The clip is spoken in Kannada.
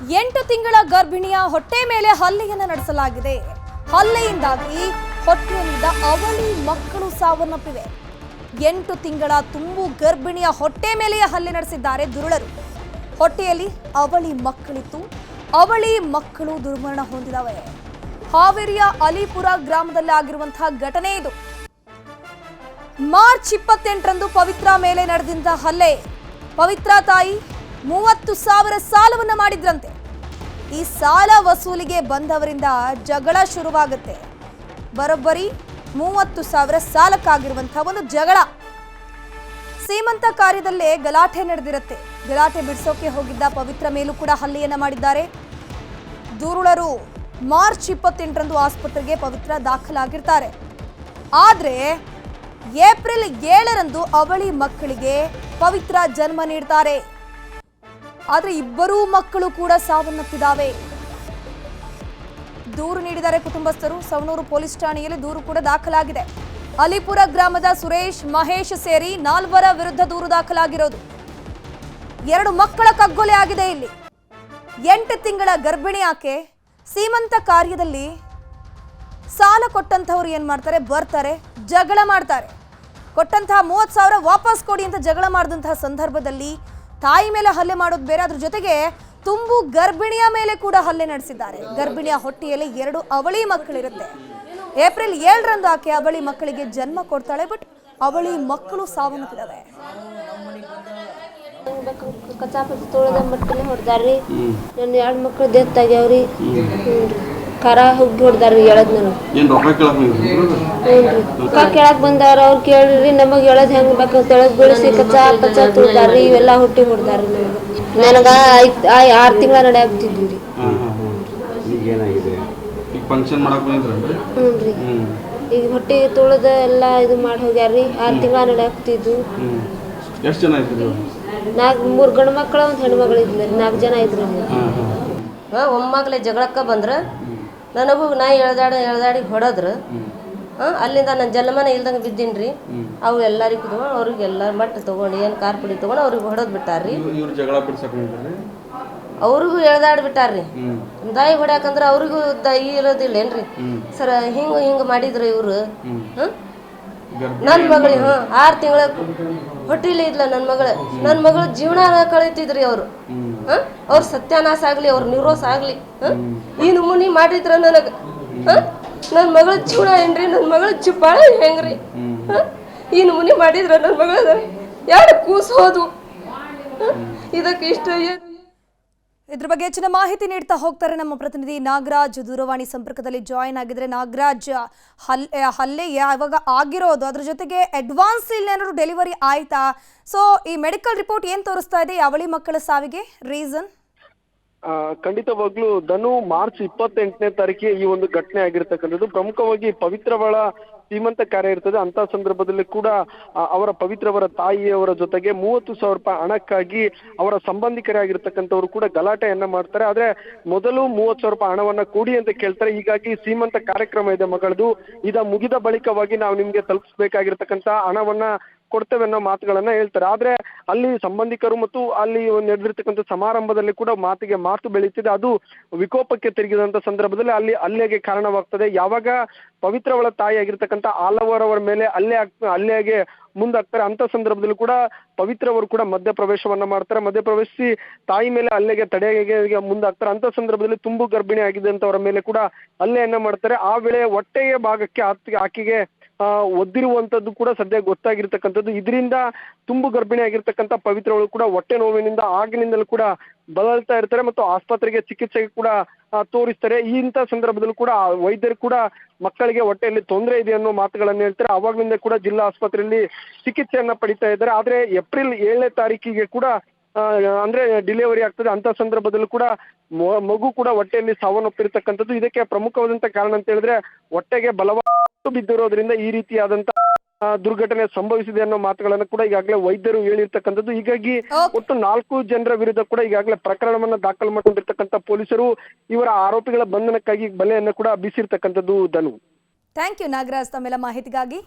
8 ತಿಂಗಳ ಗರ್ಭಿಣಿಯ ಹೊಟ್ಟೆ ಮೇಲೆ ಹಲ್ಲೆಯನ್ನು ನಡೆಸಲಾಗಿದೆ. ಹಲ್ಲೆಯಿಂದಾಗಿ ಹೊಟ್ಟೆಯಲ್ಲಿದ್ದ ಅವಳಿ ಮಕ್ಕಳು ಸಾವನ್ನಪ್ಪಿವೆ. 8 ತಿಂಗಳ ತುಂಬು ಗರ್ಭಿಣಿಯ ಹೊಟ್ಟೆ ಮೇಲೆಯೇ ಹಲ್ಲೆ ನಡೆಸಿದ್ದಾರೆ ದುರುಳರು. ಹೊಟ್ಟೆಯಲ್ಲಿ ಅವಳಿ ಮಕ್ಕಳಿತ್ತು. ಅವಳಿ ಮಕ್ಕಳು ದುರ್ಮರಣ ಹೊಂದಿದವೆ. ಹಾವೇರಿಯ ಅಲಿಪುರ ಗ್ರಾಮದಲ್ಲಿ ಆಗಿರುವಂತಹ ಘಟನೆ ಇದು. ಮಾರ್ಚ್ 28ರಂದು ಪವಿತ್ರ ಮೇಲೆ ನಡೆದಂತ ಹಲ್ಲೆ. ಪವಿತ್ರ ತಾಯಿ 30,000 ಸಾಲವನ್ನು ಮಾಡಿದ್ರಂತೆ. ಈ ಸಾಲ ವಸೂಲಿಗೆ ಬಂದವರಿಂದ ಜಗಳ ಶುರುವಾಗುತ್ತೆ. ಬರೋಬ್ಬರಿ 30,000 ಸಾಲಕ್ಕಾಗಿರುವಂತಹ ಒಂದು ಜಗಳ. ಸೀಮಂತ ಕಾರ್ಯದಲ್ಲೇ ಗಲಾಟೆ ನಡೆದಿರುತ್ತೆ. ಗಲಾಟೆ ಬಿಡಿಸೋಕೆ ಹೋಗಿದ್ದ ಪವಿತ್ರ ಮೇಲೂ ಕೂಡ ಹಲ್ಲೆಯನ್ನ ಮಾಡಿದ್ದಾರೆ ದುರುಳರು. ಮಾರ್ಚ್ 28ರಂದು ಆಸ್ಪತ್ರೆಗೆ ಪವಿತ್ರ ದಾಖಲಾಗಿರ್ತಾರೆ. ಆದ್ರೆ ಏಪ್ರಿಲ್ 7ರಂದು ಅವಳಿ ಮಕ್ಕಳಿಗೆ ಪವಿತ್ರ ಜನ್ಮ ನೀಡ್ತಾರೆ. ಆದ್ರೆ ಇಬ್ಬರೂ ಮಕ್ಕಳು ಕೂಡ ಸಾವನ್ನಪ್ಪಿದ್ದಾವೆ. ದೂರು ನೀಡಿದ್ದಾರೆ ಕುಟುಂಬಸ್ಥರು. ಸವಣೂರು ಪೊಲೀಸ್ ಠಾಣೆಯಲ್ಲಿ ದೂರು ಕೂಡ ದಾಖಲಾಗಿದೆ. ಅಲಿಪುರ ಗ್ರಾಮದ ಸುರೇಶ್, ಮಹೇಶ್ ಸೇರಿ 4 ವಿರುದ್ಧ ದೂರು ದಾಖಲಾಗಿರೋದು. 2 ಮಕ್ಕಳ ಕಗ್ಗೊಲೆ ಆಗಿದೆ. ಇಲ್ಲಿ 8 ತಿಂಗಳ ಗರ್ಭಿಣಿ ಆಕೆ. ಸೀಮಂತ ಕಾರ್ಯದಲ್ಲಿ ಸಾಲ ಕೊಟ್ಟಂತವ್ರು ಏನ್ ಮಾಡ್ತಾರೆ, ಬರ್ತಾರೆ, ಜಗಳ ಮಾಡ್ತಾರೆ. ಕೊಟ್ಟಂತಹ 30,000 ವಾಪಸ್ ಕೊಡಿ ಅಂತ ಜಗಳ ಮಾಡಿದಂತಹ ಸಂದರ್ಭದಲ್ಲಿ ತಾಯಿ ಮೇಲೆ ಹಲ್ಲೆ ಮಾಡೋದು ಬೇರೆ, ಅದ್ರ ಜೊತೆಗೆ ತುಂಬು ಗರ್ಭಿಣಿಯ ಮೇಲೆ ಕೂಡ ಹಲ್ಲೆ ನಡೆಸಿದ್ದಾರೆ. ಗರ್ಭಿಣಿಯ ಹೊಟ್ಟೆಯಲ್ಲಿ 2 ಅವಳಿ ಮಕ್ಕಳಿರುತ್ತೆ. ಏಪ್ರಿಲ್ 7ರಂದು ಆಕೆ ಅವಳಿ ಮಕ್ಕಳಿಗೆ ಜನ್ಮ ಕೊಡ್ತಾಳೆ. ಬಟ್ ಅವಳಿ ಮಕ್ಕಳು ಸಾವನ್ನಪ್ಪಿದಾವೆ. ಕಚಾಪತಿ ತೊಳೆದ ಮಟ್ಟನೆ ಹೊಡೆದಾರ್ರಿ. ನನ್ನ 2 ಮಕ್ಕಳು ಡೆತ್ ಆಗ್ಯಾವ್ರಿ. ಕರ ಹುಗ್ಗಿ ಹೊಡೆದಾರ್ರಿ. ಹೇಳದ್ ನಾನು ಕೇಳಕ್ ಬಂದಾರ. ಅವ್ರು ಕೇಳ್ರಿ ನಮಗ್ ಹೇಳದ್ ಹೆಂಗ್ ಬೇಕು ತೆಳಗ್ ಬೀಳಿಸಿ ಕಚಾ ತುಳ್ದಾರ್ರಿ. ಇವೆಲ್ಲಾ ಹುಟ್ಟಿ ಹೊಡೆದಾರ್ರಿ. ನನಗ 6 ತಿಂಗಳ ನಡೆ ಆಗ್ತಿದ್ವಿ ರೀ. ಈಗ ಹೊಟ್ಟೆ ತುಳದ ಎಲ್ಲಾ ಇದು ಮಾಡಿ ಹೋಗ್ಯಾರ್ರಿ. 6 ತಿಂಗಳ ನಡೆ ಆಗ್ತಿದ್ವು. 3 ಗಂಡು ಮಕ್ಕಳ 1 ಹೆಣ್ಣು ಮಗಳು ಇದ್ಲ. 4 ಜನ ಇದ್ರು. ಒಮ್ಮಗಲೇ ಜಗಳಕ್ಕ ಬಂದ್ರ ನನಗೂ ನಾ ಎಳ್ದಾಡಿ ಹೊಡೆದ್ರು. ಅಲ್ಲಿಂದ ನನ್ನ ಜನ್ಮನ ಇಲ್ದಂಗೆ ಬಿದ್ದೀನ್ರಿ. ಅವು ಎಲ್ಲರಿಗೂ ತಗೊಂಡು ಅವ್ರಿಗೆಲ್ಲ ಮಟ್ಟ ತಗೊಂಡು ಏನು ಕಾರ್ ಪುಡಿ ತಗೊಂಡು ಅವ್ರಿಗೆ ಹೊಡೆದ್ ಬಿಟ್ಟಾರ್ರಿ. ಅವ್ರಿಗೂ ಎಳ್ದಾಡಿ ಬಿಟ್ಟಾರ್ರಿ. ದಾಯಿ ಹೊಡ್ಯಾಕಂದ್ರೆ ಅವ್ರಿಗೂ ದಾಯಿ ಇರೋದಿಲ್ಲೇನ್ರಿ ಸರ್. ಹಿಂಗ ಮಾಡಿದ್ರು ಇವ್ರು. ನನ್ನ ಮಗಳು 6 ತಿಂಗಳ ಹೊಟ್ಟಿಲಿ ಇದ್ಲ ನನ್ನ ಮಗಳು ಜೀವನ ಕಳೀತಿದ್ರಿ ಅವ್ರು. ಅವ್ರ ಸತ್ಯಾನಾಶ ಆಗ್ಲಿ, ಅವ್ರ ನಿರ್ರೋಸ ಆಗ್ಲಿ. ಈ ನಮೂನಿ ಮಾಡಿದ್ರ ನನಗ ನನ್ನ ಮಗಳ ಜೀವನ ಏನ್ರಿ, ನನ್ನ ಮಗಳ ಚಿಪ್ಪಾಳ ಹೆಂಗ್ರಿ. ಈ ನಮೂನಿ ಮಾಡಿದ್ರ ನನ್ನ ಮಗಳ 2 ಕೂಸು ಹೋದ್ವು. ಇದಕ್ಕೆ ಇಷ್ಟ ಏನು? ಇದ್ರ ಬಗ್ಗೆ ಹೆಚ್ಚಿನ ಮಾಹಿತಿ ನೀಡ್ತಾ ಹೋಗ್ತಾರೆ ನಮ್ಮ ಪ್ರತಿನಿಧಿ ನಾಗರಾಜ್. ದೂರವಾಣಿ ಸಂಪರ್ಕದಲ್ಲಿ ಜಾಯಿನ್ ಆಗಿದ್ರೆ. ನಾಗರಾಜ್, ಹಲ್ಲೆ ಯಾವಾಗ ಆಗಿರೋದು, ಅದ್ರ ಜೊತೆಗೆ ಅಡ್ವಾನ್ಸ್ ಏನಾದ್ರು ಡೆಲಿವರಿ ಆಯ್ತಾ? ಸೊ ಈ ಮೆಡಿಕಲ್ ರಿಪೋರ್ಟ್ ಏನ್ ತೋರಿಸ್ತಾ ಇದೆ ಅವಳಿ ಮಕ್ಕಳ ಸಾವಿಗೆ ರೀಸನ್? ಖಂಡಿತವಾಗ್ಲೂ ಧನು, ಮಾರ್ಚ್ 28ನೇ ತಾರೀಕಿಗೆ ಈ ಒಂದು ಘಟನೆ ಆಗಿರ್ತಕ್ಕಂಥದ್ದು. ಪ್ರಮುಖವಾಗಿ ಪವಿತ್ರವಳ ಸೀಮಂತ ಕಾರ್ಯ ಇರ್ತದೆ. ಅಂತ ಸಂದರ್ಭದಲ್ಲಿ ಕೂಡ ಅವರ ಪವಿತ್ರವರ ತಾಯಿಯವರ ಜೊತೆಗೆ 30,000 ರೂಪಾಯಿ ಹಣಕ್ಕಾಗಿ ಅವರ ಸಂಬಂಧಿಕರೇ ಆಗಿರ್ತಕ್ಕಂಥವ್ರು ಕೂಡ ಗಲಾಟೆಯನ್ನ ಮಾಡ್ತಾರೆ. ಆದ್ರೆ ಮೊದಲು 30,000 ರೂಪಾಯಿ ಹಣವನ್ನ ಕೊಡಿ ಅಂತ ಕೇಳ್ತಾರೆ. ಹೀಗಾಗಿ ಸೀಮಂತ ಕಾರ್ಯಕ್ರಮ ಇದೆ ಮಗಳದು, ಮುಗಿದ ಬಳಿಕವಾಗಿ ನಾವು ನಿಮ್ಗೆ ತಲುಪಿಸಬೇಕಾಗಿರ್ತಕ್ಕಂಥ ಹಣವನ್ನ ಕೊಡ್ತೇವೆ ಅನ್ನೋ ಮಾತುಗಳನ್ನ ಹೇಳ್ತಾರೆ. ಆದ್ರೆ ಅಲ್ಲಿ ಸಂಬಂಧಿಕರು ಮತ್ತು ಅಲ್ಲಿ ನಡೆದಿರ್ತಕ್ಕಂಥ ಸಮಾರಂಭದಲ್ಲಿ ಕೂಡ ಮಾತು ಬೆಳೀತಿದೆ. ಅದು ವಿಕೋಪಕ್ಕೆ ತಿರುಗಿದಂತ ಸಂದರ್ಭದಲ್ಲಿ ಅಲ್ಲಿ ಹಲ್ಲೆಗೆ ಕಾರಣವಾಗ್ತದೆ. ಯಾವಾಗ ಪವಿತ್ರವಳ ತಾಯಿ ಆಗಿರ್ತಕ್ಕಂಥ ಆಲವರವರ ಮೇಲೆ ಹಲ್ಲೆಗೆ ಮುಂದಾಗ್ತಾರೆ, ಅಂತ ಸಂದರ್ಭದಲ್ಲಿ ಕೂಡ ಪವಿತ್ರವರು ಕೂಡ ಮಧ್ಯಪ್ರವೇಶವನ್ನ ಮಾಡ್ತಾರೆ. ಮಧ್ಯಪ್ರವೇಶಿಸಿ ತಾಯಿ ಮೇಲೆ ಹಲ್ಲೆಗೆ ತಡೆಗೆ ಮುಂದಾಗ್ತಾರೆ. ಅಂತ ಸಂದರ್ಭದಲ್ಲಿ ತುಂಬು ಗರ್ಭಿಣಿ ಆಗಿದೆ ಅಂತವರ ಮೇಲೆ ಕೂಡ ಹಲ್ಲೆಯನ್ನ ಮಾಡ್ತಾರೆ. ಆ ವೇಳೆ ಹೊಟ್ಟೆಯ ಭಾಗಕ್ಕೆ ಆಕೆಗೆ ಒದ್ದಿರುವಂತದ್ದು ಕೂಡ ಸದ್ಯ ಗೊತ್ತಾಗಿರ್ತಕ್ಕಂಥದ್ದು. ಇದರಿಂದ ತುಂಬು ಗರ್ಭಿಣಿ ಆಗಿರ್ತಕ್ಕಂಥ ಪವಿತ್ರಗಳು ಕೂಡ ಹೊಟ್ಟೆ ನೋವಿನಿಂದ ಆಗಿನಿಂದಲೂ ಕೂಡ ಬಳಲ್ತಾ ಇರ್ತಾರೆ ಮತ್ತು ಆಸ್ಪತ್ರೆಗೆ ಚಿಕಿತ್ಸೆಗೆ ಕೂಡ ತೋರಿಸ್ತಾರೆ. ಇಂಥ ಸಂದರ್ಭದಲ್ಲೂ ಕೂಡ ವೈದ್ಯರು ಕೂಡ ಮಕ್ಕಳಿಗೆ ಹೊಟ್ಟೆಯಲ್ಲಿ ತೊಂದರೆ ಇದೆ ಅನ್ನೋ ಮಾತುಗಳನ್ನ ಹೇಳ್ತಾರೆ. ಅವಾಗ್ಲಿಂದ ಕೂಡ ಜಿಲ್ಲಾ ಆಸ್ಪತ್ರೆಯಲ್ಲಿ ಚಿಕಿತ್ಸೆಯನ್ನ ಪಡಿತಾ ಇದ್ದಾರೆ. ಆದ್ರೆ ಏಪ್ರಿಲ್ 7ನೇ ತಾರೀಕಿಗೆ ಕೂಡ ಅಂದ್ರೆ ಡೆಲಿವರಿ ಆಗ್ತದೆ. ಅಂತ ಸಂದರ್ಭದಲ್ಲೂ ಕೂಡ ಮಗು ಕೂಡ ಹೊಟ್ಟೆಯಲ್ಲಿ ಸಾವನ್ನಪ್ಪಿರ್ತಕ್ಕಂಥದ್ದು. ಇದಕ್ಕೆ ಪ್ರಮುಖವಾದಂತ ಕಾರಣ ಅಂತ ಹೇಳಿದ್ರೆ ಹೊಟ್ಟೆಗೆ ಬಲವಾದ ಬಿದ್ದಿರೋದ್ರಿಂದ ಈ ರೀತಿಯಾದಂತ ದುರ್ಘಟನೆ ಸಂಭವಿಸಿದೆ ಅನ್ನೋ ಮಾತುಗಳನ್ನ ಕೂಡ ಈಗಾಗಲೇ ವೈದ್ಯರು ಹೇಳಿರ್ತಕ್ಕಂಥದ್ದು. ಹೀಗಾಗಿ ಒಟ್ಟು 4 ಜನರ ವಿರುದ್ಧ ಕೂಡ ಈಗಾಗಲೇ ಪ್ರಕರಣವನ್ನ ದಾಖಲು ಮಾಡಿಕೊಂಡಿರ್ತಕ್ಕಂಥ ಪೊಲೀಸರು ಇವರ ಆರೋಪಿಗಳ ಬಂಧನಕ್ಕಾಗಿ ಬಲೆಯನ್ನ ಕೂಡ ಬೀಸಿರ್ತಕ್ಕಂಥದ್ದು. ಧನು, ಥ್ಯಾಂಕ್ ಯು ನಾಗರಾಜ್ ತಮ್ಮೆಲ್ಲ ಮಾಹಿತಿಗಾಗಿ.